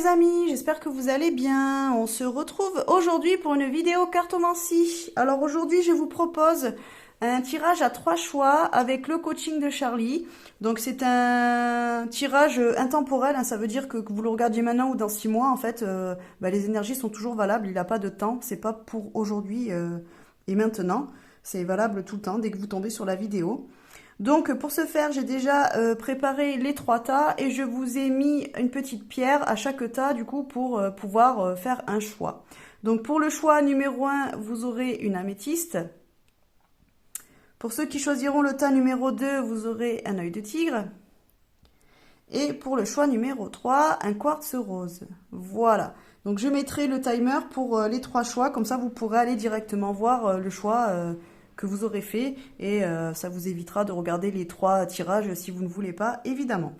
les amis, j'espère que vous allez bien. On se retrouve aujourd'hui pour une vidéo cartomancie. Alors aujourd'hui, je vous propose un tirage à 3 choix avec le coaching de Charlie. Donc c'est un tirage intemporel, hein, ça veut dire que vous le regardiez maintenant ou dans 6 mois, en fait, les énergies sont toujours valables, il n'a pas de temps, c'est pas pour aujourd'hui et maintenant, c'est valable tout le temps dès que vous tombez sur la vidéo. Donc pour ce faire, j'ai déjà préparé les 3 tas et je vous ai mis une petite pierre à chaque tas du coup pour pouvoir faire un choix. Donc pour le choix numéro 1, vous aurez une améthyste. Pour ceux qui choisiront le tas numéro 2, vous aurez un œil de tigre. Et pour le choix numéro 3, un quartz rose. Voilà. Donc je mettrai le timer pour les 3 choix, comme ça vous pourrez aller directement voir le choix que vous aurez fait et ça vous évitera de regarder les 3 tirages si vous ne voulez pas, évidemment.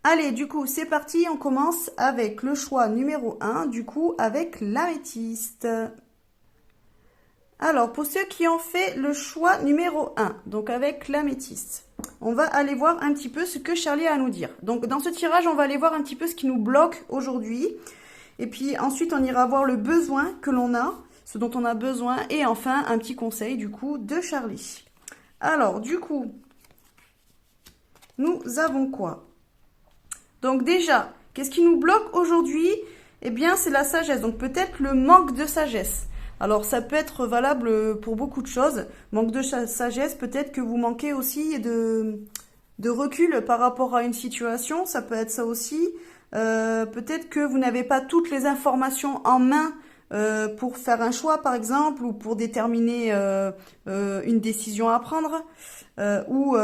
Allez, du coup, c'est parti, on commence avec le choix numéro 1, du coup, avec l'améthyste. Alors, pour ceux qui ont fait le choix numéro 1, donc avec l'améthyste, on va aller voir un petit peu ce que Charlie a à nous dire. Donc, dans ce tirage, on va aller voir un petit peu ce qui nous bloque aujourd'hui. Et puis, ensuite, on ira voir le besoin que l'on a, ce dont on a besoin, et enfin, un petit conseil, du coup, de Charlie. Alors, du coup, nous avons quoi? Donc déjà, qu'est-ce qui nous bloque aujourd'hui? Eh bien, c'est la sagesse, donc peut-être le manque de sagesse. Alors, ça peut être valable pour beaucoup de choses. Manque de sagesse, peut-être que vous manquez aussi de recul par rapport à une situation, ça peut être ça aussi. Peut-être que vous n'avez pas toutes les informations en main pour faire un choix, par exemple, ou pour déterminer une décision à prendre, ou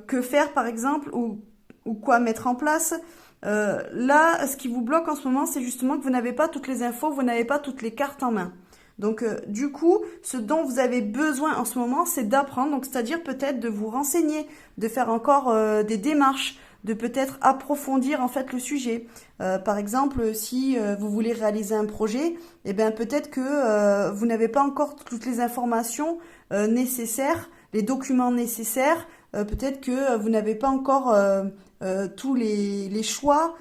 que faire, par exemple, ou quoi mettre en place. Là, ce qui vous bloque en ce moment, c'est justement que vous n'avez pas toutes les infos, vous n'avez pas toutes les cartes en main. Donc, du coup, ce dont vous avez besoin en ce moment, c'est d'apprendre, donc c'est-à-dire peut-être de vous renseigner, de faire encore des démarches, de peut-être approfondir en fait le sujet. Par exemple, si vous voulez réaliser un projet, eh bien peut-être que vous n'avez pas encore toutes les informations nécessaires, les documents nécessaires. Peut-être que vous n'avez pas encore tous les choix.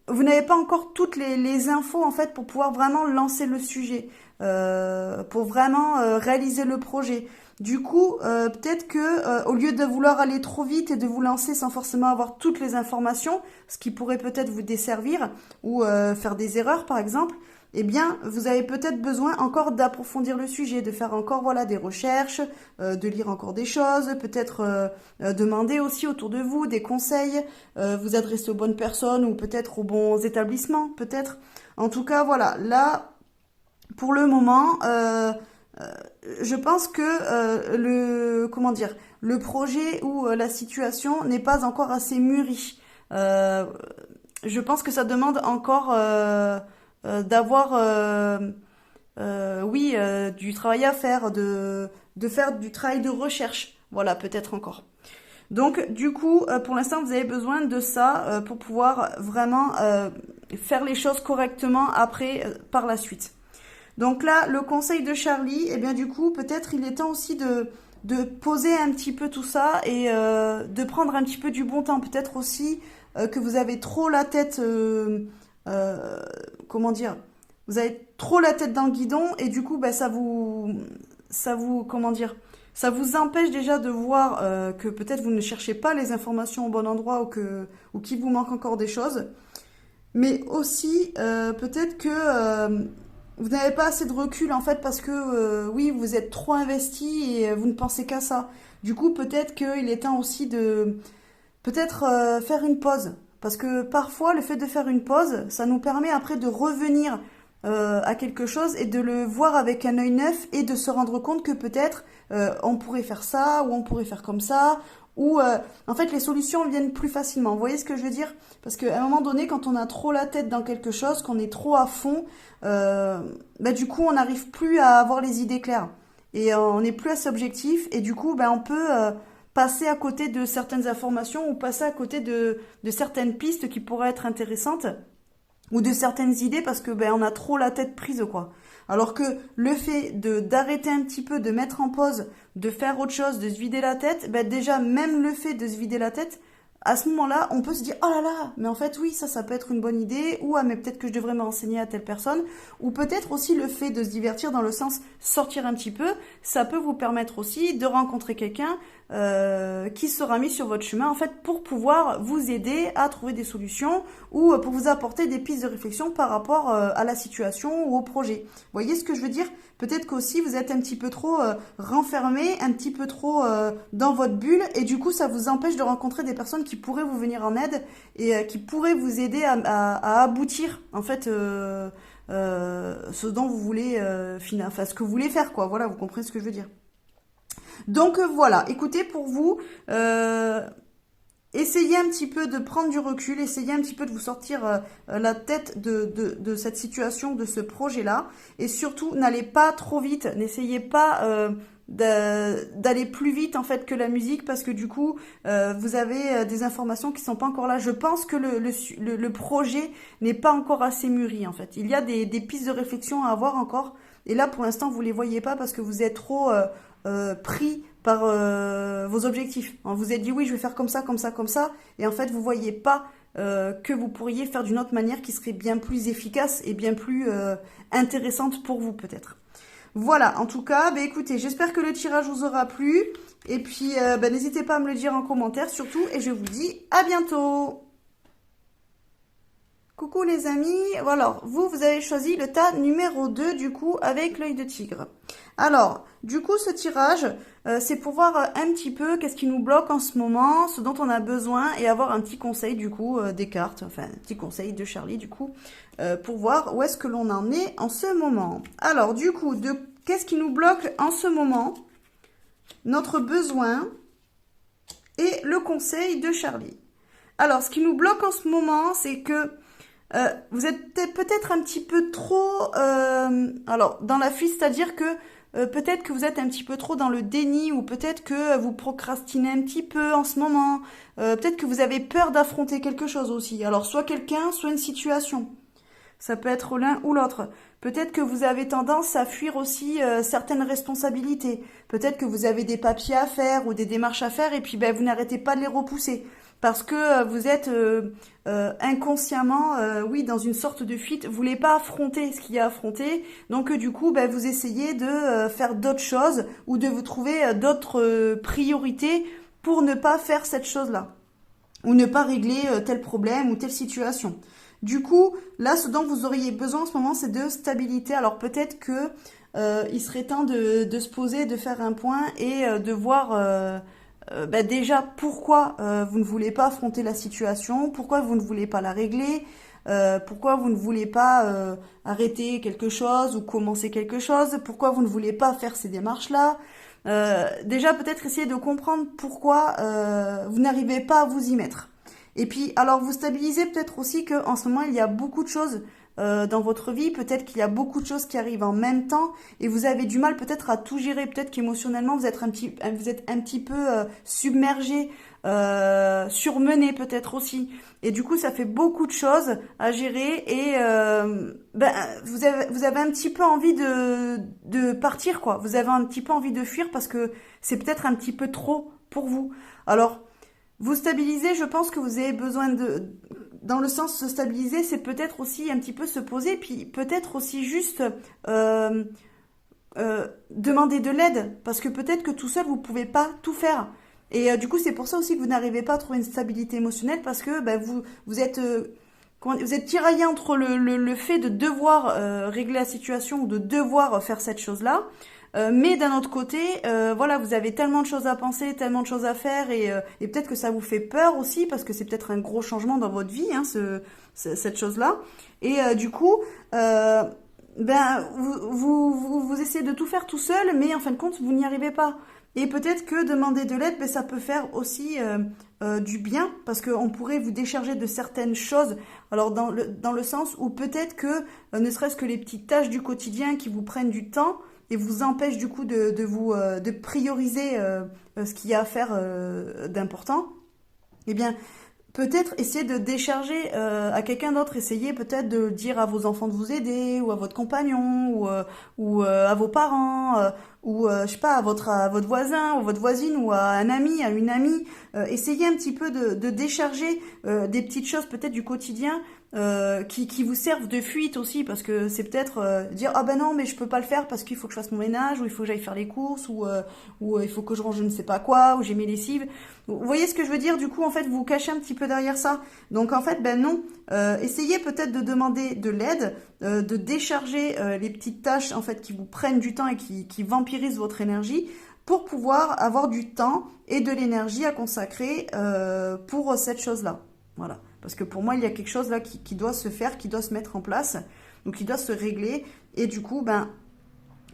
Vous n'avez pas encore toutes les infos en fait pour pouvoir vraiment lancer le sujet, pour vraiment réaliser le projet. Du coup, peut-être que au lieu de vouloir aller trop vite et de vous lancer sans forcément avoir toutes les informations, ce qui pourrait peut-être vous desservir ou faire des erreurs par exemple, eh bien, vous avez peut-être besoin encore d'approfondir le sujet, de faire encore voilà des recherches, de lire encore des choses, peut-être demander aussi autour de vous des conseils, vous adresser aux bonnes personnes ou peut-être aux bons établissements, peut-être. En tout cas, voilà, là, pour le moment, je pense que le projet ou la situation n'est pas encore assez mûri. Je pense que ça demande encore d'avoir du travail à faire, de faire du travail de recherche. Voilà, peut-être encore. Donc, du coup, pour l'instant, vous avez besoin de ça pour pouvoir vraiment faire les choses correctement après, par la suite. Donc là, le conseil de Charlie, eh bien du coup, peut-être il est temps aussi de poser un petit peu tout ça et de prendre un petit peu du bon temps. Peut-être aussi que vous avez trop la tête, vous avez trop la tête dans le guidon et du coup, ça vous empêche déjà de voir que peut-être vous ne cherchez pas les informations au bon endroit ou qu'il vous manque encore des choses. Mais aussi, peut-être que vous n'avez pas assez de recul en fait parce que oui, vous êtes trop investi et vous ne pensez qu'à ça. Du coup, peut-être qu'il est temps aussi de peut-être faire une pause. Parce que parfois, le fait de faire une pause, ça nous permet après de revenir à quelque chose et de le voir avec un œil neuf et de se rendre compte que peut-être on pourrait faire ça ou on pourrait faire comme ça ou en fait les solutions viennent plus facilement. Vous voyez ce que je veux dire? Parce qu'à un moment donné, quand on a trop la tête dans quelque chose, qu'on est trop à fond, du coup on n'arrive plus à avoir les idées claires et on n'est plus assez objectif et du coup on peut passer à côté de certaines informations ou passer à côté de certaines pistes qui pourraient être intéressantes ou de certaines idées parce que on a trop la tête prise quoi. Alors que le fait d'arrêter un petit peu, de mettre en pause, de faire autre chose, de se vider la tête, déjà même le fait de se vider la tête, à ce moment-là, on peut se dire, oh là là, mais en fait, oui, ça peut être une bonne idée, ou ah, mais peut-être que je devrais me renseigner à telle personne, ou peut-être aussi le fait de se divertir dans le sens sortir un petit peu, ça peut vous permettre aussi de rencontrer quelqu'un qui sera mis sur votre chemin, en fait, pour pouvoir vous aider à trouver des solutions ou pour vous apporter des pistes de réflexion par rapport à la situation ou au projet. Vous voyez ce que je veux dire? Peut-être qu'aussi vous êtes un petit peu trop renfermé, un petit peu trop dans votre bulle et du coup ça vous empêche de rencontrer des personnes qui pourraient vous venir en aide et qui pourraient vous aider à aboutir en fait ce dont vous voulez enfin ce que vous voulez faire quoi. Voilà, vous comprenez ce que je veux dire. Donc voilà, écoutez, pour vous, essayez un petit peu de prendre du recul, essayez un petit peu de vous sortir la tête de cette situation, de ce projet-là. Et surtout, n'allez pas trop vite, n'essayez pas d'aller plus vite en fait que la musique parce que du coup, vous avez des informations qui sont pas encore là. Je pense que le projet n'est pas encore assez mûri en fait. Il y a des pistes de réflexion à avoir encore. Et là, pour l'instant, vous les voyez pas parce que vous êtes trop pris par vos objectifs. Vous vous êtes dit oui, je vais faire comme ça, comme ça, comme ça, et en fait vous voyez pas que vous pourriez faire d'une autre manière qui serait bien plus efficace et bien plus intéressante pour vous peut-être. Voilà, en tout cas, écoutez, j'espère que le tirage vous aura plu, et puis n'hésitez pas à me le dire en commentaire surtout, et je vous dis à bientôt. Coucou les amis, alors vous avez choisi le tas numéro 2 du coup avec l'œil de tigre. Alors, du coup ce tirage, c'est pour voir un petit peu qu'est-ce qui nous bloque en ce moment, ce dont on a besoin et avoir un petit conseil du coup des cartes, enfin un petit conseil de Charlie du coup, pour voir où est-ce que l'on en est en ce moment. Alors du coup, qu'est-ce qui nous bloque en ce moment? Notre besoin et le conseil de Charlie. Alors ce qui nous bloque en ce moment, c'est que vous êtes peut-être un petit peu trop alors dans la fuite, c'est-à-dire que peut-être que vous êtes un petit peu trop dans le déni ou peut-être que vous procrastinez un petit peu en ce moment. Peut-être que vous avez peur d'affronter quelque chose aussi. Alors soit quelqu'un, soit une situation. Ça peut être l'un ou l'autre. Peut-être que vous avez tendance à fuir aussi certaines responsabilités. Peut-être que vous avez des papiers à faire ou des démarches à faire et puis vous n'arrêtez pas de les repousser. Parce que vous êtes inconsciemment, oui, dans une sorte de fuite. Vous voulez pas affronter ce qu'il y a à affronter. Donc du coup, vous essayez de faire d'autres choses ou de vous trouver d'autres priorités pour ne pas faire cette chose-là. Ou ne pas régler tel problème ou telle situation. Du coup, là, ce dont vous auriez besoin en ce moment, c'est de stabilité. Alors peut-être que il serait temps de se poser, de faire un point et de voir déjà pourquoi vous ne voulez pas affronter la situation, pourquoi vous ne voulez pas la régler, pourquoi vous ne voulez pas arrêter quelque chose ou commencer quelque chose, pourquoi vous ne voulez pas faire ces démarches-là. Déjà peut-être essayer de comprendre pourquoi vous n'arrivez pas à vous y mettre. Et puis, alors vous stabilisez peut-être aussi qu'en ce moment, il y a beaucoup de choses dans votre vie. Peut-être qu'il y a beaucoup de choses qui arrivent en même temps et vous avez du mal peut-être à tout gérer. Peut-être qu'émotionnellement, vous êtes un petit peu submergé, surmené peut-être aussi. Et du coup, ça fait beaucoup de choses à gérer et vous avez un petit peu envie de partir, quoi. Vous avez un petit peu envie de fuir parce que c'est peut-être un petit peu trop pour vous. Alors, vous stabiliser, je pense que vous avez besoin dans le sens se stabiliser, c'est peut-être aussi un petit peu se poser, puis peut-être aussi juste demander de l'aide, parce que peut-être que tout seul vous pouvez pas tout faire. Et du coup, c'est pour ça aussi que vous n'arrivez pas à trouver une stabilité émotionnelle, parce que vous êtes vous êtes tiraillé entre le fait de devoir régler la situation ou de devoir faire cette chose-là. Mais d'un autre côté, voilà, vous avez tellement de choses à penser, tellement de choses à faire, et peut-être que ça vous fait peur aussi parce que c'est peut-être un gros changement dans votre vie, hein, cette chose-là. Et du coup, vous essayez de tout faire tout seul, mais en fin de compte, vous n'y arrivez pas. Et peut-être que demander de l'aide, ça peut faire aussi du bien parce qu'on pourrait vous décharger de certaines choses. Alors dans le sens où peut-être que ne serait-ce que les petites tâches du quotidien qui vous prennent du temps et vous empêche du coup de prioriser ce qu'il y a à faire d'important, eh bien, peut-être essayer de décharger à quelqu'un d'autre, essayer peut-être de dire à vos enfants de vous aider, ou à votre compagnon, ou à vos parents, ou je sais pas, à votre voisin ou votre voisine ou à un ami, à une amie. Essayez un petit peu de décharger des petites choses peut-être du quotidien qui vous servent de fuite aussi, parce que c'est peut-être dire ah ben non mais je peux pas le faire parce qu'il faut que je fasse mon ménage, ou il faut que j'aille faire les courses, ou il faut que je range je ne sais pas quoi, ou j'ai mes lessives. Vous voyez ce que je veux dire? Du coup en fait vous vous cachez un petit peu derrière ça. Donc en fait ben non, essayez peut-être de demander de l'aide, de décharger les petites tâches en fait qui vous prennent du temps et qui vampirisent votre énergie, pour pouvoir avoir du temps et de l'énergie à consacrer pour cette chose-là. Voilà. Parce que pour moi, il y a quelque chose là qui doit se faire, qui doit se mettre en place, donc qui doit se régler. Et du coup, ben,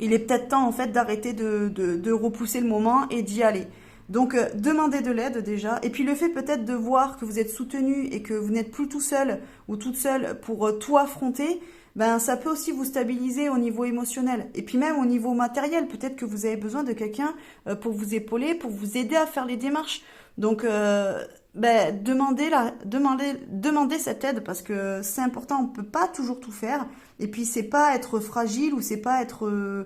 il est peut-être temps en fait d'arrêter de repousser le moment et d'y aller. Donc, demandez de l'aide déjà. Et puis le fait peut-être de voir que vous êtes soutenu et que vous n'êtes plus tout seul ou toute seule pour tout affronter, ben ça peut aussi vous stabiliser au niveau émotionnel. Et puis même au niveau matériel, peut-être que vous avez besoin de quelqu'un pour vous épauler, pour vous aider à faire les démarches. Donc, ben, demandez cette aide, parce que c'est important. On peut pas toujours tout faire. Et puis c'est pas être fragile, ou c'est pas être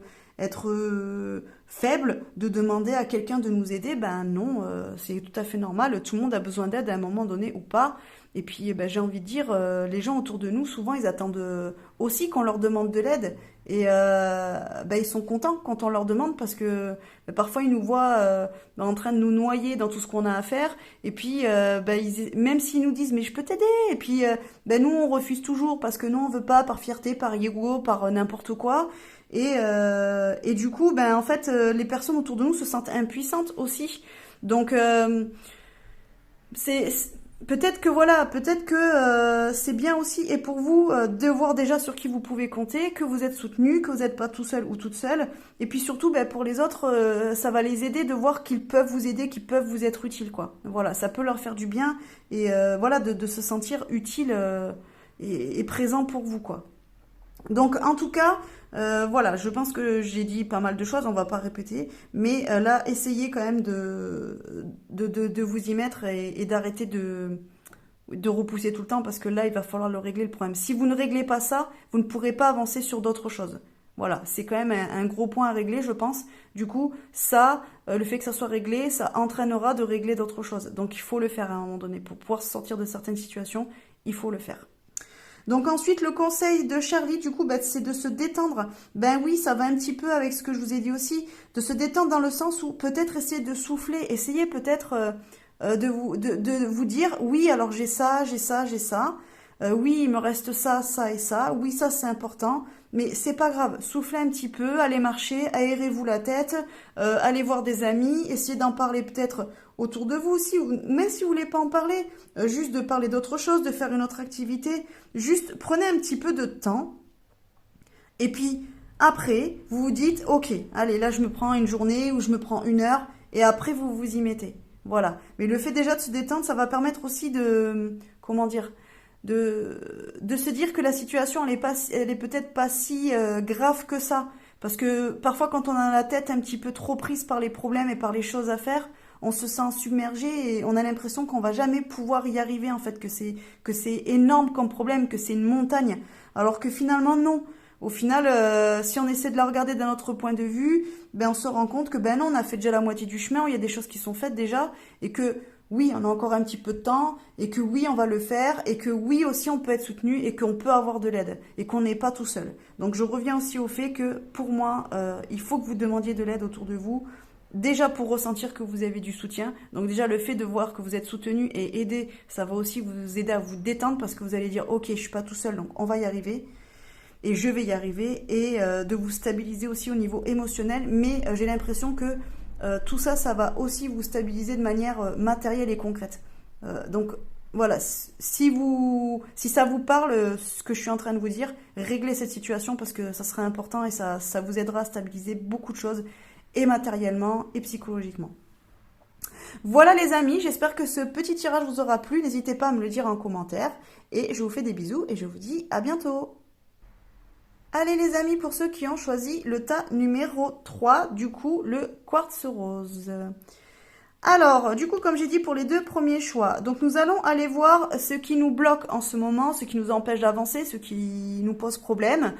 faible de demander à quelqu'un de nous aider. Ben non, c'est tout à fait normal. Tout le monde a besoin d'aide à un moment donné ou pas. Et puis ben, j'ai envie de dire, les gens autour de nous, souvent ils attendent aussi qu'on leur demande de l'aide. Et ben, ils sont contents quand on leur demande, parce que ben, parfois ils nous voient en train de nous noyer dans tout ce qu'on a à faire. Et puis ben, même s'ils nous disent mais je peux t'aider, et puis ben, nous on refuse toujours, parce que nous on veut pas, par fierté, par ego, par n'importe quoi. Et du coup, ben en fait, les personnes autour de nous se sentent impuissantes aussi. Donc c'est peut-être que voilà, peut-être que c'est bien aussi, et pour vous de voir déjà sur qui vous pouvez compter, que vous êtes soutenu, que vous n'êtes pas tout seul ou toute seule. Et puis surtout, ben, pour les autres, ça va les aider de voir qu'ils peuvent vous aider, qu'ils peuvent vous être utiles, quoi. Voilà, ça peut leur faire du bien, et voilà, de se sentir utile et présent pour vous, quoi. Donc en tout cas, voilà, je pense que j'ai dit pas mal de choses, on va pas répéter, mais là, essayez quand même de vous y mettre, et d'arrêter de repousser tout le temps, parce que là, il va falloir le régler, le problème. Si vous ne réglez pas ça, vous ne pourrez pas avancer sur d'autres choses. Voilà, c'est quand même un gros point à régler, je pense. Du coup, ça, le fait que ça soit réglé, ça entraînera de régler d'autres choses. Donc il faut le faire à un moment donné. Pour pouvoir sortir de certaines situations, il faut le faire. Donc ensuite, le conseil de Charlie, du coup, bah, c'est de se détendre. Ben oui, ça va un petit peu avec ce que je vous ai dit aussi, de se détendre dans le sens où peut-être essayer de souffler, essayez peut-être de vous dire, oui, alors j'ai ça, j'ai ça, j'ai ça. Oui, il me reste ça, ça et ça. Oui, ça c'est important, mais c'est pas grave. Soufflez un petit peu, allez marcher, aérez-vous la tête, allez voir des amis, essayez d'en parler peut-être autour de vous aussi, ou même si vous voulez pas en parler, juste de parler d'autre chose, de faire une autre activité. Juste prenez un petit peu de temps, et puis après, vous vous dites, ok, allez, là je me prends une journée, ou je me prends une heure, et après vous vous y mettez. Voilà. Mais le fait déjà de se détendre, ça va permettre aussi comment dire, de se dire que la situation, elle est peut-être pas si grave que ça. Parce que parfois, quand on a la tête un petit peu trop prise par les problèmes et par les choses à faire, on se sent submergé, et on a l'impression qu'on va jamais pouvoir y arriver, en fait, que c'est énorme comme problème, que c'est une montagne. Alors que finalement, non. Au final, si on essaie de la regarder d'un autre point de vue, ben on se rend compte que ben non, on a fait déjà la moitié du chemin, où il y a des choses qui sont faites déjà, et que oui, on a encore un petit peu de temps, et que oui, on va le faire, et que oui aussi, on peut être soutenu, et qu'on peut avoir de l'aide, et qu'on n'est pas tout seul. Donc je reviens aussi au fait que pour moi, il faut que vous demandiez de l'aide autour de vous, déjà pour ressentir que vous avez du soutien. Donc déjà le fait de voir que vous êtes soutenu et aidé, ça va aussi vous aider à vous détendre, parce que vous allez dire ok, je suis pas tout seul, donc on va y arriver. Et je vais y arriver, et de vous stabiliser aussi au niveau émotionnel. Mais j'ai l'impression que tout ça, ça va aussi vous stabiliser de manière matérielle et concrète. Donc voilà, si ça vous parle, ce que je suis en train de vous dire, réglez cette situation, parce que ça sera important, et ça vous aidera à stabiliser beaucoup de choses, et matériellement et psychologiquement. Voilà les amis, j'espère que ce petit tirage vous aura plu. N'hésitez pas à me le dire en commentaire, et je vous fais des bisous, et je vous dis à bientôt. Allez les amis, pour ceux qui ont choisi le tas numéro 3, du coup le quartz rose. Alors, du coup, comme j'ai dit pour les deux premiers choix, donc nous allons aller voir ce qui nous bloque en ce moment, ce qui nous empêche d'avancer, ce qui nous pose problème.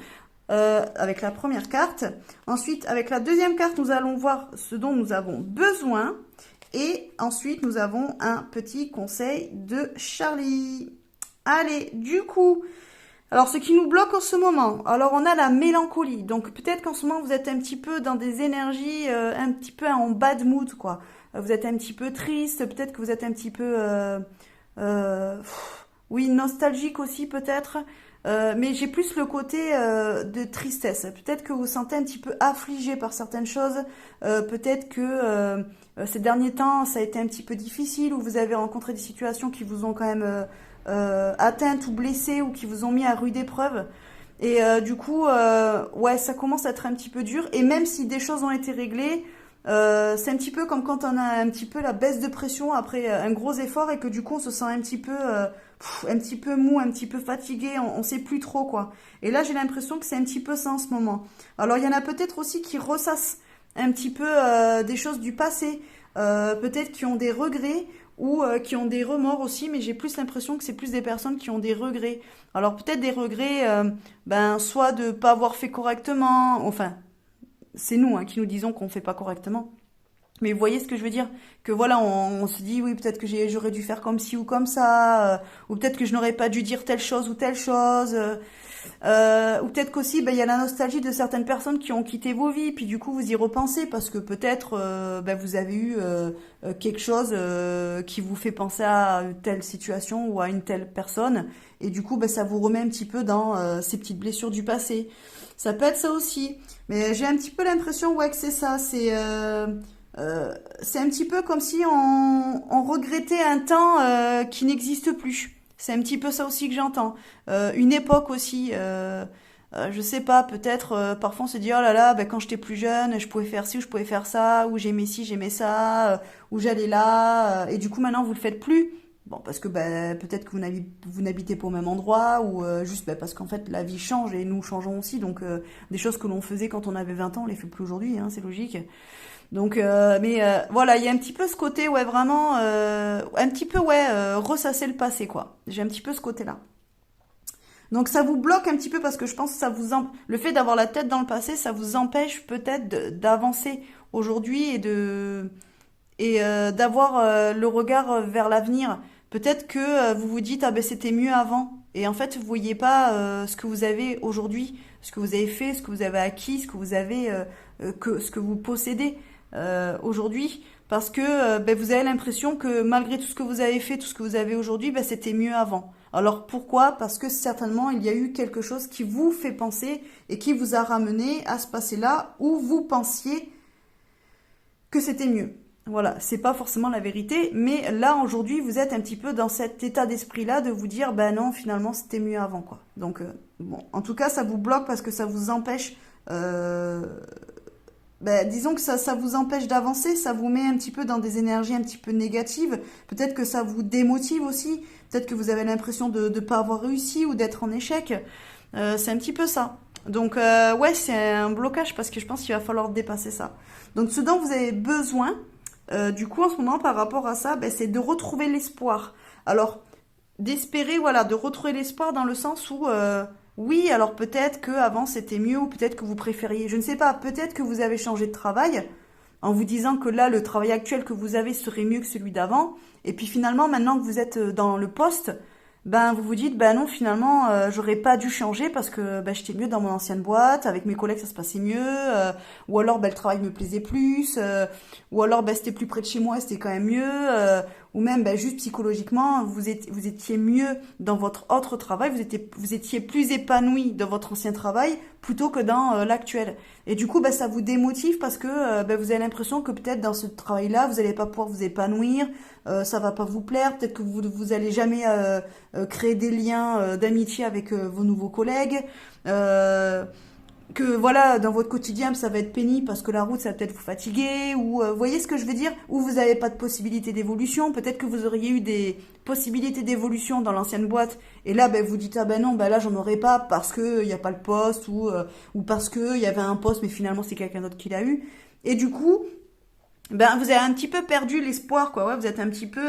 avec la première carte. Ensuite, avec la deuxième carte, nous allons voir ce dont nous avons besoin. Et ensuite, nous avons un petit conseil de Charlie. Allez, du coup, alors ce qui nous bloque en ce moment, alors on a la mélancolie. Donc peut-être qu'en ce moment, vous êtes un petit peu dans des énergies, un petit peu en bad mood, quoi. Vous êtes un petit peu triste, peut-être que vous êtes un petit peu, oui, nostalgique aussi peut-être. Mais j'ai plus le côté de tristesse. Peut-être que vous vous sentez un petit peu affligé par certaines choses. Peut-être que ces derniers temps, ça a été un petit peu difficile, ou vous avez rencontré des situations qui vous ont quand même atteinte ou blessé, ou qui vous ont mis à rude épreuve. Et du coup, ouais, ça commence à être un petit peu dur. Et même si des choses ont été réglées, c'est un petit peu comme quand on a un petit peu la baisse de pression après un gros effort et que du coup on se sent un petit peu mou, un petit peu fatigué, on sait plus trop quoi. Et là j'ai l'impression que c'est un petit peu ça en ce moment. Alors il y en a peut-être aussi qui ressassent un petit peu des choses du passé, peut-être qui ont des regrets ou qui ont des remords aussi, mais j'ai plus l'impression que c'est plus des personnes qui ont des regrets. Alors peut-être des regrets, ben soit de pas avoir fait correctement, enfin c'est nous qui nous disons qu'on fait pas correctement. Mais vous voyez ce que je veux dire? Que voilà, on se dit, oui, peut-être que j'aurais dû faire comme ci ou comme ça, ou peut-être que je n'aurais pas dû dire telle chose ou telle chose, ou peut-être qu'aussi, ben, il y a la nostalgie de certaines personnes qui ont quitté vos vies, puis du coup vous y repensez parce que peut-être ben, vous avez eu quelque chose qui vous fait penser à une telle situation ou à une telle personne, et du coup ben, ça vous remet un petit peu dans ces petites blessures du passé. Ça peut être ça aussi. Mais j'ai un petit peu l'impression, ouais, que c'est ça. C'est un petit peu comme si on regrettait un temps qui n'existe plus. C'est un petit peu ça aussi que j'entends. Une époque aussi. Je sais pas, peut-être parfois on se dit oh là là, ben, quand j'étais plus jeune, je pouvais faire ci ou je pouvais faire ça, ou j'aimais ci, j'aimais ça, ou j'allais là, et du coup maintenant vous le faites plus. Bon, parce que ben, peut-être que vous n'habitez pas au même endroit, ou juste ben, parce qu'en fait la vie change et nous changeons aussi, donc des choses que l'on faisait quand on avait 20 ans, on les fait plus aujourd'hui, c'est logique. Donc, voilà, il y a un petit peu ce côté, ouais, vraiment, un petit peu, ouais, ressasser le passé, quoi. J'ai un petit peu ce côté-là. Donc ça vous bloque un petit peu parce que je pense que le fait d'avoir la tête dans le passé, ça vous empêche peut-être d'avancer aujourd'hui et d'avoir le regard vers l'avenir. Peut-être que vous vous dites ah ben c'était mieux avant et en fait vous voyez pas ce que vous avez aujourd'hui, ce que vous avez fait, ce que vous avez acquis, ce que vous avez ce que vous possédez aujourd'hui parce que ben, vous avez l'impression que malgré tout ce que vous avez fait, tout ce que vous avez aujourd'hui, ben, c'était mieux avant. Alors pourquoi? Parce que certainement il y a eu quelque chose qui vous fait penser et qui vous a ramené à ce passé-là où vous pensiez que c'était mieux. Voilà, c'est pas forcément la vérité, mais là aujourd'hui vous êtes un petit peu dans cet état d'esprit-là de vous dire ben non finalement c'était mieux avant quoi. Donc bon, en tout cas ça vous bloque parce que ça vous empêche ben, disons que ça vous empêche d'avancer, ça vous met un petit peu dans des énergies un petit peu négatives. Peut-être que ça vous démotive aussi. Peut-être que vous avez l'impression de ne pas avoir réussi ou d'être en échec. C'est un petit peu ça. Donc ouais, c'est un blocage parce que je pense qu'il va falloir dépasser ça. Donc ce dont vous avez besoin, du coup en ce moment par rapport à ça, ben, c'est de retrouver l'espoir. Alors d'espérer, voilà, de retrouver l'espoir dans le sens où oui, alors peut-être que avant c'était mieux ou peut-être que vous préfériez, je ne sais pas, peut-être que vous avez changé de travail en vous disant que là le travail actuel que vous avez serait mieux que celui d'avant et puis finalement maintenant que vous êtes dans le poste, ben vous vous dites ben non finalement j'aurais pas dû changer parce que ben, j'étais mieux dans mon ancienne boîte, avec mes collègues ça se passait mieux, ou alors ben, le travail me plaisait plus, ou alors ben, c'était plus près de chez moi, c'était quand même mieux, ou même ben, juste psychologiquement vous étiez mieux dans votre autre travail, vous étiez plus épanoui dans votre ancien travail plutôt que dans l'actuel. Et du coup ben, ça vous démotive parce que ben, vous avez l'impression que peut-être dans ce travail-là vous n'allez pas pouvoir vous épanouir, ça va pas vous plaire, peut-être que vous allez jamais créer des liens d'amitié avec vos nouveaux collègues, que voilà dans votre quotidien ça va être pénible parce que la route ça va peut-être vous fatiguer, ou vous voyez ce que je veux dire, ou vous n'avez pas de possibilité d'évolution, peut-être que vous auriez eu des possibilités d'évolution dans l'ancienne boîte et là ben, vous dites ah ben non ben là j'en aurais pas parce que il y a pas le poste, ou parce que il y avait un poste mais finalement c'est quelqu'un d'autre qui l'a eu, et du coup ben vous avez un petit peu perdu l'espoir quoi, ouais, vous êtes un petit peu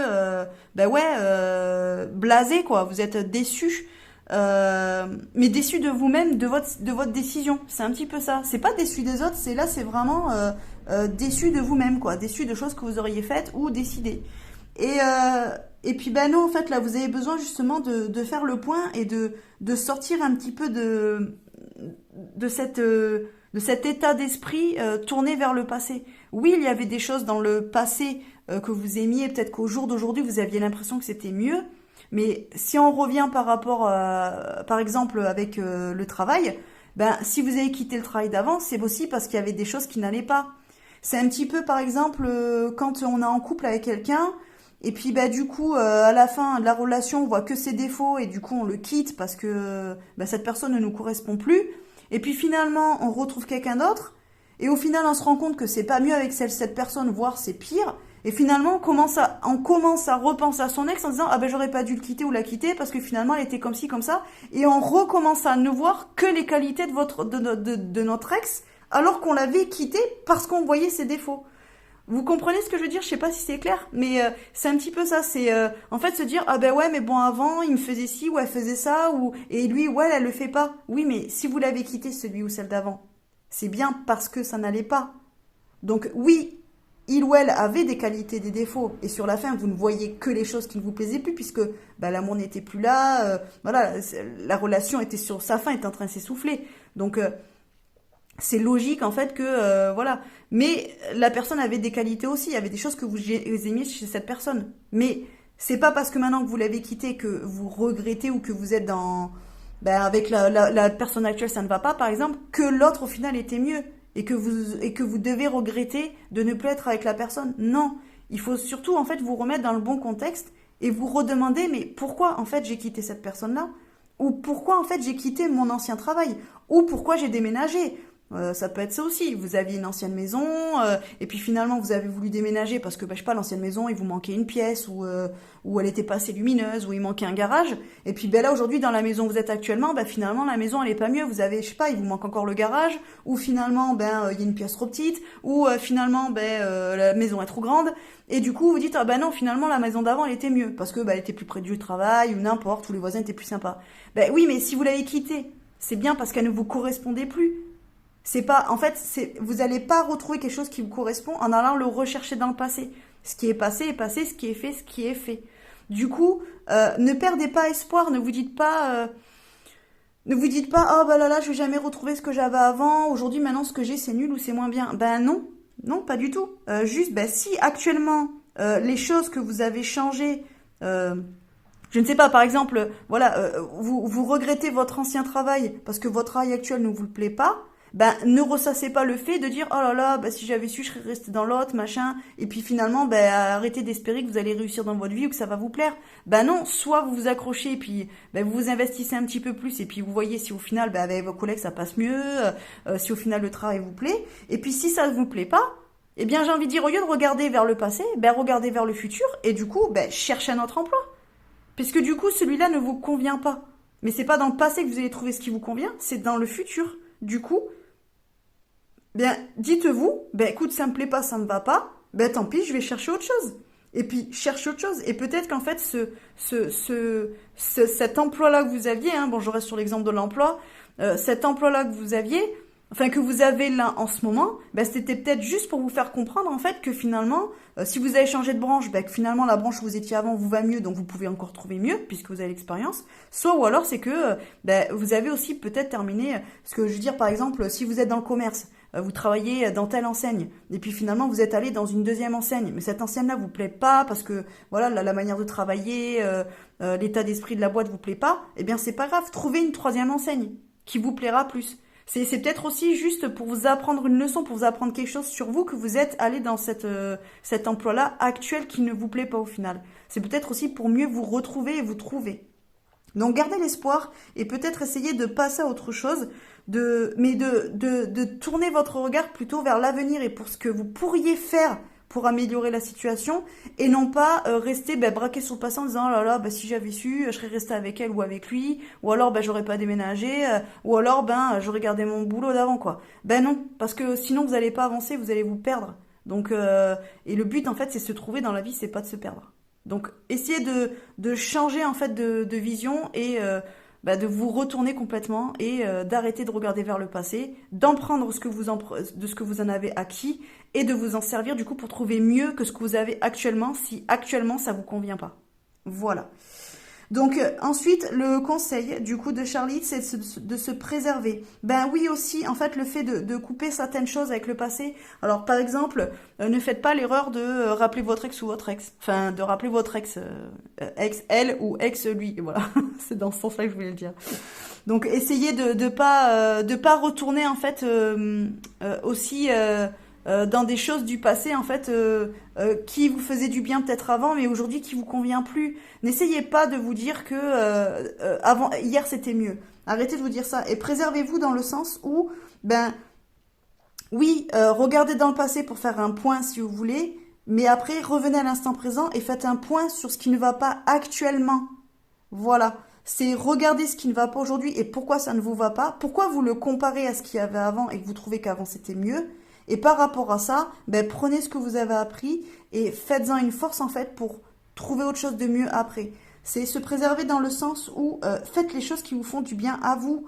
ben ouais blasé quoi, vous êtes déçu mais déçu de vous-même, de votre décision. C'est un petit peu ça. C'est pas déçu des autres, c'est vraiment déçu de vous-même, quoi. Déçu de choses que vous auriez faites ou décidées. Et puis ben non, en fait, là, vous avez besoin justement de faire le point et de sortir un petit peu de cet état d'esprit tourné vers le passé. Oui, il y avait des choses dans le passé que vous aimiez, peut-être qu'au jour d'aujourd'hui, vous aviez l'impression que c'était mieux. Mais si on revient par rapport, par exemple, avec le travail, ben si vous avez quitté le travail d'avant, c'est aussi parce qu'il y avait des choses qui n'allaient pas. C'est un petit peu, par exemple, quand on est en couple avec quelqu'un, et puis bah du coup, à la fin de la relation, on voit que ses défauts, et du coup on le quitte parce que bah, cette personne ne nous correspond plus. Et puis finalement, on retrouve quelqu'un d'autre, et au final, on se rend compte que c'est pas mieux avec cette personne, voire c'est pire. Et finalement, on commence à repenser à son ex en disant ah ben j'aurais pas dû le quitter ou la quitter parce que finalement elle était comme ci comme ça. Et on recommence à ne voir que les qualités de notre ex alors qu'on l'avait quitté parce qu'on voyait ses défauts. Vous comprenez ce que je veux dire? Je sais pas si c'est clair, mais c'est un petit peu ça. C'est en fait se dire ah ben ouais mais bon avant il me faisait ci ou elle faisait ça ou et lui ouais elle le fait pas. Oui mais si vous l'avez quitté celui ou celle d'avant, c'est bien parce que ça n'allait pas. Donc oui, il ou elle avait des qualités, des défauts, et sur la fin, vous ne voyez que les choses qui ne vous plaisaient plus, puisque bah, l'amour n'était plus là, voilà, la relation était sur sa fin, était en train de s'essouffler. Donc c'est logique en fait que voilà. Mais la personne avait des qualités aussi, il y avait des choses que vous aimiez chez cette personne. Mais c'est pas parce que maintenant que vous l'avez quitté que vous regrettez ou que vous êtes dans ben, avec la personne actuelle ça ne va pas par exemple que l'autre au final était mieux et que vous devez regretter de ne plus être avec la personne. Non, il faut surtout en fait vous remettre dans le bon contexte et vous redemander mais pourquoi en fait j'ai quitté cette personne-là ou pourquoi en fait j'ai quitté mon ancien travail ou pourquoi j'ai déménagé. Ça peut être ça aussi. Vous aviez une ancienne maison et puis finalement vous avez voulu déménager parce que bah, je sais pas l'ancienne maison il vous manquait une pièce ou elle était pas assez lumineuse ou il manquait un garage et puis ben là aujourd'hui dans la maison où vous êtes actuellement bah finalement la maison elle est pas mieux vous avez je sais pas il vous manque encore le garage ou finalement ben il y a une pièce trop petite ou finalement ben la maison est trop grande et du coup vous dites ah ben non finalement la maison d'avant elle était mieux parce que bah, elle était plus près du travail ou n'importe ou les voisins étaient plus sympas. Ben oui mais si vous l'avez quittée c'est bien parce qu'elle ne vous correspondait plus. C'est pas, en fait, vous n'allez pas retrouver quelque chose qui vous correspond en allant le rechercher dans le passé. Ce qui est passé, ce qui est fait, ce qui est fait. Du coup, ne perdez pas espoir, ne vous dites pas, oh bah là là, je vais jamais retrouver ce que j'avais avant. Aujourd'hui, maintenant, ce que j'ai, c'est nul ou c'est moins bien. Ben non, non, pas du tout. Juste, ben si actuellement les choses que vous avez changées, je ne sais pas, par exemple, voilà, vous regrettez votre ancien travail parce que votre travail actuel ne vous le plaît pas. Ben, ne ressassez pas le fait de dire oh là là, ben, si j'avais su, je serais resté dans l'autre, machin. Et puis finalement, ben, arrêtez d'espérer que vous allez réussir dans votre vie ou que ça va vous plaire. Ben non, soit vous vous accrochez et puis ben, vous vous investissez un petit peu plus et puis vous voyez si au final, ben, avec vos collègues, ça passe mieux, si au final le travail vous plaît. Et puis si ça ne vous plaît pas, eh bien j'ai envie de dire, au lieu de regarder vers le passé, ben, regardez vers le futur et du coup, ben, cherchez un autre emploi. Puisque du coup, celui-là ne vous convient pas. Mais c'est pas dans le passé que vous allez trouver ce qui vous convient, c'est dans le futur. Du coup, bien, dites-vous, ben écoute, ça me plaît pas, ça me va pas, ben tant pis, je vais chercher autre chose. Et puis, cherchez autre chose. Et peut-être qu'en fait, cet emploi-là que vous aviez, hein, bon, je reste sur l'exemple de l'emploi, cet emploi-là que vous aviez, enfin que vous avez là en ce moment, ben c'était peut-être juste pour vous faire comprendre en fait que finalement, si vous avez changé de branche, ben que finalement la branche où vous étiez avant vous va mieux, donc vous pouvez encore trouver mieux puisque vous avez l'expérience. Soit ou alors c'est que ben, vous avez aussi peut-être terminé, ce que je veux dire par exemple, si vous êtes dans le commerce, vous travaillez dans telle enseigne, et puis finalement vous êtes allé dans une deuxième enseigne, mais cette enseigne-là vous plaît pas parce que voilà la manière de travailler, l'état d'esprit de la boîte vous plaît pas, eh bien c'est pas grave, trouvez une troisième enseigne qui vous plaira plus. C'est peut-être aussi juste pour vous apprendre une leçon, pour vous apprendre quelque chose sur vous que vous êtes allé dans cet emploi-là actuel qui ne vous plaît pas au final. C'est peut-être aussi pour mieux vous retrouver et vous trouver. Donc gardez l'espoir et peut-être essayer de passer à autre chose, mais de tourner votre regard plutôt vers l'avenir et pour ce que vous pourriez faire pour améliorer la situation et non pas rester braqué sur le passé en disant oh là là si j'avais su je serais resté avec elle ou avec lui ou alors j'aurais pas déménagé ou alors j'aurais gardé mon boulot d'avant quoi. Ben non parce que sinon vous allez pas avancer, vous allez vous perdre. Donc et le but en fait c'est de se trouver dans la vie, c'est pas de se perdre. Donc essayez de changer en fait de vision et bah, de vous retourner complètement et d'arrêter de regarder vers le passé, d'en prendre de ce que vous en avez acquis et de vous en servir du coup pour trouver mieux que ce que vous avez actuellement si actuellement ça vous convient pas. Voilà. Donc ensuite, le conseil du coup de Charlie, c'est de se préserver. Ben oui aussi, en fait, le fait de couper certaines choses avec le passé. Alors par exemple, ne faites pas l'erreur de rappeler votre ex ou votre ex. Enfin, de rappeler votre ex, ex elle ou ex lui. Voilà, c'est dans ce sens-là que je voulais le dire. Donc essayez de pas retourner en fait aussi dans des choses du passé en fait qui vous faisaient du bien peut-être avant mais aujourd'hui qui vous convient plus. N'essayez pas de vous dire que avant hier c'était mieux. Arrêtez de vous dire ça et préservez-vous dans le sens où ben oui, regardez dans le passé pour faire un point si vous voulez, mais après revenez à l'instant présent et faites un point sur ce qui ne va pas actuellement. Voilà. C'est regarder ce qui ne va pas aujourd'hui et pourquoi ça ne vous va pas, pourquoi vous le comparez à ce qu'il y avait avant et que vous trouvez qu'avant c'était mieux. Et par rapport à ça, ben, prenez ce que vous avez appris et faites-en une force en fait pour trouver autre chose de mieux après. C'est se préserver dans le sens où faites les choses qui vous font du bien à vous.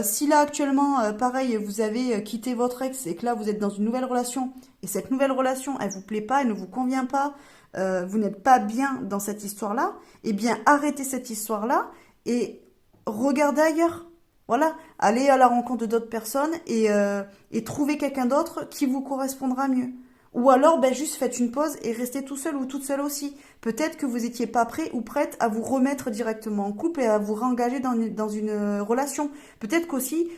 Si là actuellement, pareil, vous avez quitté votre ex et que là vous êtes dans une nouvelle relation et cette nouvelle relation, elle vous plaît pas, elle ne vous convient pas, vous n'êtes pas bien dans cette histoire-là, eh bien arrêtez cette histoire-là et regardez ailleurs. Voilà, allez à la rencontre d'autres personnes et trouvez quelqu'un d'autre qui vous correspondra mieux. Ou alors, ben, juste faites une pause et restez tout seul ou toute seule aussi. Peut-être que vous n'étiez pas prêt ou prête à vous remettre directement en couple et à vous réengager dans une relation. Peut-être qu'aussi,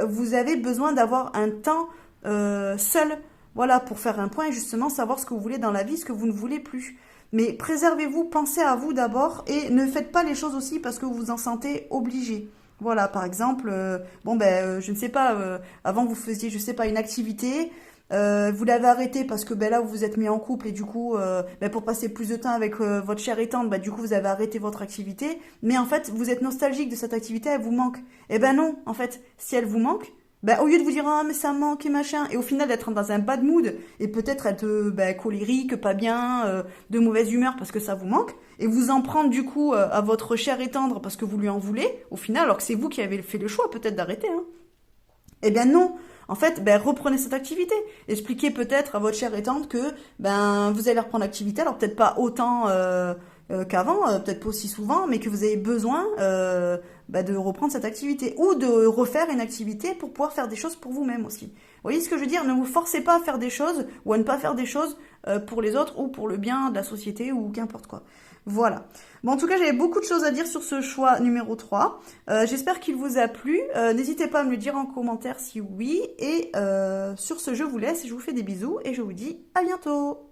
vous avez besoin d'avoir un temps seul, voilà, pour faire un point et justement savoir ce que vous voulez dans la vie, ce que vous ne voulez plus. Mais préservez-vous, pensez à vous d'abord et ne faites pas les choses aussi parce que vous vous en sentez obligé. Voilà, par exemple, je ne sais pas, avant vous faisiez, je sais pas, une activité, vous l'avez arrêtée parce que ben là vous vous êtes mis en couple et du coup, pour passer plus de temps avec votre chère et tendre, du coup vous avez arrêté votre activité, mais en fait vous êtes nostalgique de cette activité, elle vous manque. Eh ben non, en fait, si elle vous manque, ben, au lieu de vous dire ah mais ça me manque et machin, et au final d'être dans un bad mood et peut-être être colérique, pas bien, de mauvaise humeur parce que ça vous manque, et vous en prendre du coup à votre chair et tendre parce que vous lui en voulez, au final, alors que c'est vous qui avez fait le choix peut-être d'arrêter, hein. Eh bien non. En fait, ben, reprenez cette activité. Expliquez peut-être à votre chère et tendre que ben vous allez reprendre l'activité, alors peut-être pas autant qu'avant, peut-être pas aussi souvent, mais que vous avez besoin de reprendre cette activité ou de refaire une activité pour pouvoir faire des choses pour vous-même aussi. Vous voyez ce que je veux dire? Ne vous forcez pas à faire des choses ou à ne pas faire des choses pour les autres ou pour le bien de la société ou qu'importe quoi. Voilà. Bon, en tout cas, j'avais beaucoup de choses à dire sur ce choix numéro 3. J'espère qu'il vous a plu. N'hésitez pas à me le dire en commentaire si oui. Et sur ce, je vous laisse. Je vous fais des bisous et je vous dis à bientôt.